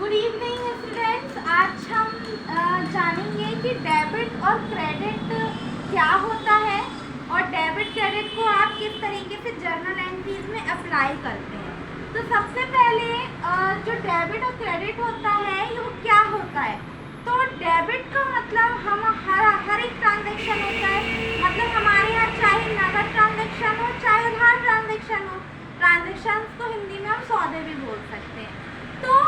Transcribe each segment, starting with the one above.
Good evening students. आज हम जानेंगे कि डेबिट और क्रेडिट क्या होता है और डेबिट क्रेडिट को आप किस तरीके से जर्नल एंट्रीज में अप्लाई करते हैं। तो सबसे पहले जो डेबिट और क्रेडिट होता है वो क्या होता है। तो डेबिट का मतलब हम हर एक ट्रांजैक्शन होता है, मतलब हमारे यहाँ चाहे नगद ट्रांजैक्शन हो चाहे उधार ट्रांजैक्शन हो। ट्रांजैक्शन को हिंदी में हम सौदे भी बोल सकते हैं। तो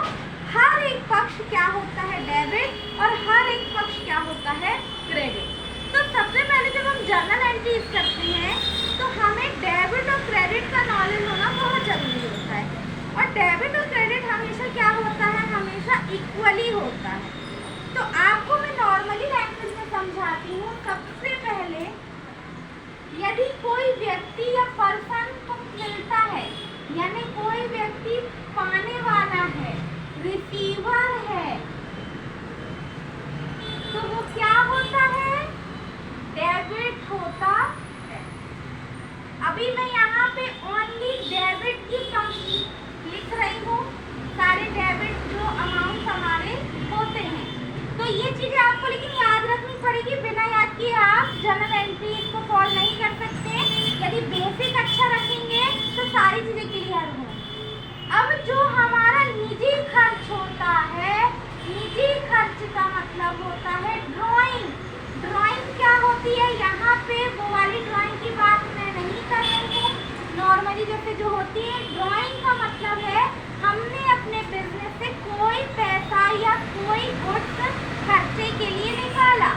हर एक पक्ष क्या होता है डेबिट और हर एक पक्ष क्या होता है क्रेडिट। तो सबसे पहले जब हम जर्नल एंट्रीज करते हैं तो हमें डेबिट और क्रेडिट का नॉलेज होना बहुत जरूरी होता है। और डेबिट और क्रेडिट हमेशा क्या होता है, हमेशा इक्वली होता है। तो आपको मैं नॉर्मली लैंग्वेज में समझाती हूँ। सबसे पहले यदि कोई व्यक्ति या पर्सन को मिलता है, यानी कोई व्यक्ति पाने वाला है, रिसीवर है, तो वो क्या होता है, डेबिट होता है। अभी मैं यहाँ पे ओनली डेबिट की लिख रही हूँ, सारे डेबिट जो अमाउंट हमारे होते हैं। तो ये चीजें आपको लेकिन याद रखनी पड़ेगी, बिना याद किए आप जर्नल एंट्री को फॉलो नहीं कर सकते। यदि बेसिक अच्छा रखेंगे तो सारी चीजें क्लियर हो। अब जो हमारा निजी खर्च होता है, निजी खर्च का मतलब होता है ड्राइंग। ड्राइंग क्या होती है, यहाँ पे वो वाली ड्राइंग की बात मैं नहीं कर रही हूँ। नॉर्मली जैसे जो होती है ड्राइंग का मतलब है हमने अपने बिजनेस से कोई पैसा या कोई गुड्स खर्चे के लिए निकाला,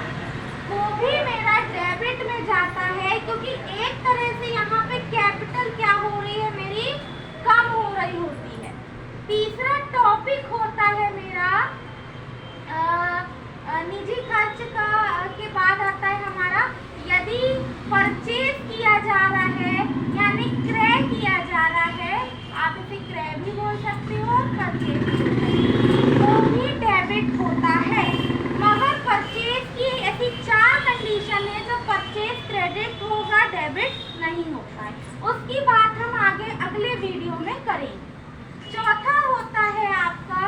वो भी मेरा डेबिट में जाता है, क्योंकि एक तरह से यहाँ पे कैपिटल क्या हो रही है, मेरी कम हो रही होती है। तीसरा टॉपिक होता है मेरा निजी खर्च का, के बाद आता है हमारा यदि परचेज किया जा रहा है, यानी क्रय किया जा रहा है, आप इसे क्रय भी बोल सकते हो और परचेज वो भी डेबिट होता है। मगर परचेज की ऐसी 4 कंडीशन है जो परचेज क्रेडिट होगा, डेबिट नहीं होता है। उसकी बात हम आगे अगले वीडियो में करेंगे। चौथा होता है आपका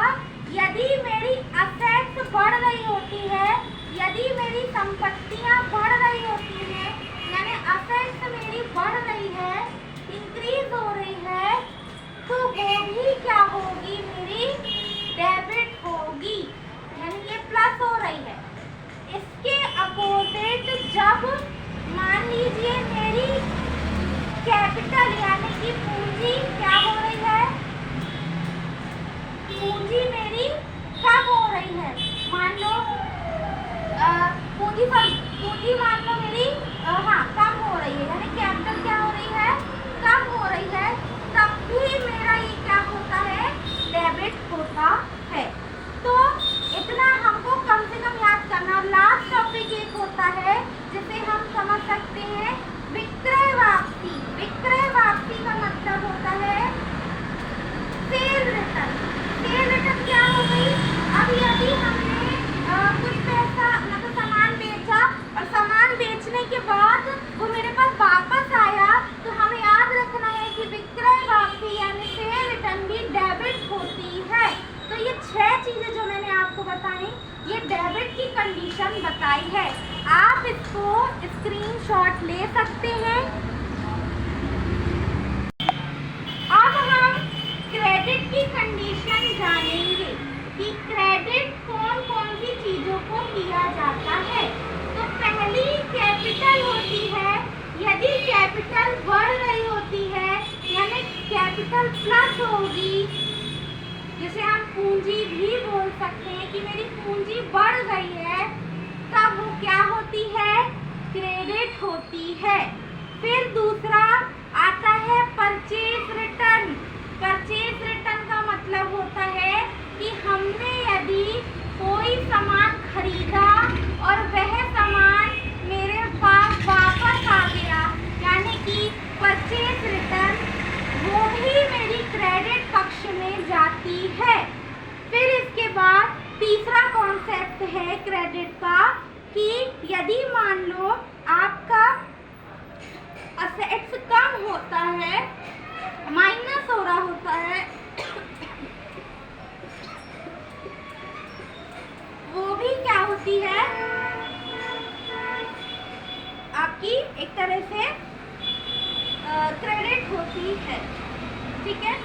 यदि मेरी असेट्स बढ़ रही होती है, यदि मेरी संपत्तियां बढ़ रही होती हैं, यानी असेट्स मेरी बढ़ रही है, इंक्रीज हो रही है, तो वो भी क्या होगी, मेरी डेबिट होगी, यानी ये प्लस हो रही है। इसके अपोजिट जब मान लीजिए मेरी कैपिटल यानी कि पूंजी क्या हो रही है, पूंजी मेरी कम हो रही है, मान लो पूंजी मान लो मेरी कम हो रही है, यानी कैपिटल क्या हो रही है, कम हो रही है, तब भी मेरा ये क्या होता है, डेबिट होता है। तो इतना हमको कम से कम याद करना। लास्ट टॉपिक एक होता है जिसे हम समझ सकते हैं विक्रय वापसी। विक्रय वापसी का मतलब होता है सेल रिटर्न। सेल रिटर्न क्या हो गई, अब यदि हमने कुछ पैसा मतलब सामान बेचा और सामान बेचने के बाद वो मेरे पास वापस आया, तो हमें याद रखना है कि विक्रय वापसी यानी सेल रिटर्न भी डेबिट होती है। तो ये 6 चीजें जो मैंने आपको बताई, ये डेबिट की कंडीशन बताई है। आप इसको स्क्रीनशॉट ले सकते हैं। अब हम क्रेडिट की कंडीशन जानेंगे कि क्रेडिट कौन कौन सी चीजों को किया जाता है। तो पहली कैपिटल होती है, यदि कैपिटल बढ़ रही होती है, यानी कैपिटल प्लस होगी, जिसे हम पूंजी भी बोल सकते हैं कि मेरी पूंजी बढ़ गई है, तब वो क्या होती है, क्रेडिट होती है। फिर दूसरा आता है परचेज रिटर्न। परचेज रिटर्न का मतलब होता है कि हमने यदि कोई सामान खरीदा और वह सामान मेरे पास वापस आ गया, यानी कि परचेज रिटर्न, वो भी मेरी क्रेडिट पक्ष में जाती है। फिर इसके बाद तीसरा कॉन्सेप्ट है क्रेडिट का कि यदि मान लो आपका असेट्स कम होता है, माइनस हो रहा होता है, होती है आपकी एक तरह से क्रेडिट होती है, ठीक है।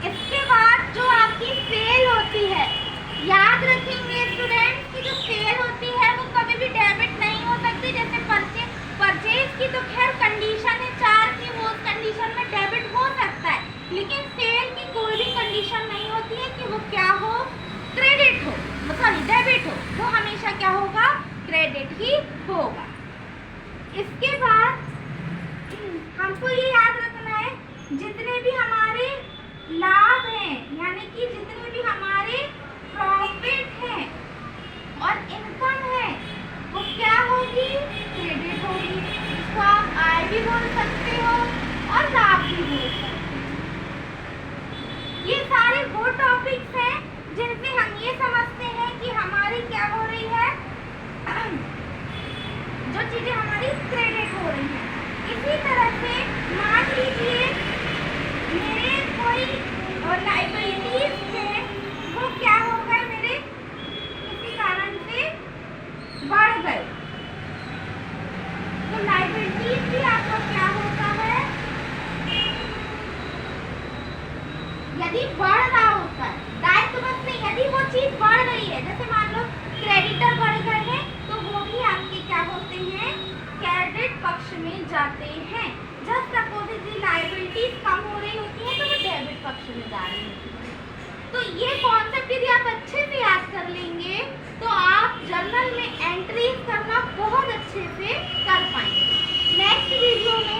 इसके बाद जो आपकी सेल होती है, याद रखेंगे स्टूडेंट्स कि जो सेल होती है वो कभी भी डेबिट नहीं हो सकती। जैसे परचेज की तो खैर कंडीशन है 4 की, वो उस कंडीशन में डेबिट हो सकता है, लेकिन सेल की कोई भी कंडीशन नहीं होती है कि वो क्या हो, क्रेडिट हो, सॉरी डेबिट हो, वो हमेशा क्या होगा, क्रेडिट ही होगा। इसके बाद हमको ये याद रखना है जितने भी हमारे लाभ हैं, यानी कि जितने भी हमारे प्रॉफिट हैं और इनकम है, वो क्या होगी, क्रेडिट होगी। इसको आप आय भी बोल सकते हो और लाभ भी बोल सकते हो। ये सारे वो टॉपिक्स हैं जिनसे हम ये समझते हैं कि हमारी क्या हो रही है, जो चीजें हमारी क्रेडिट हो रही हैं। इसी तरह से मान लीजिए मेरे कोई लाइबिलिटीज थे, वो क्या हो गए, मेरे किसी कारण से बढ़ गए, तो लाइबिलिटीज भी आपका क्या होता है, यदि बढ़ रहा होता है, दायित्व बस नहीं, यदि वो चीज बढ़ रही है, जैसे मान लो क्रेडिटर बढ़ गए हैं, तो वो भी आपके क्या होते हैं, क्रेडिट पक्ष में जाते हैं। जस्ट सपोज लायबिलिटीज कम हो रही होती है तो वो डेबिट पक्ष में जा रही होती है। तो ये कॉन्सेप्ट यदि आप अच्छे से याद कर लेंगे तो आप जर्नल में एंट्रीज करना बहुत अच्छे से कर पाएंगे। नेक्स्ट वीडियो में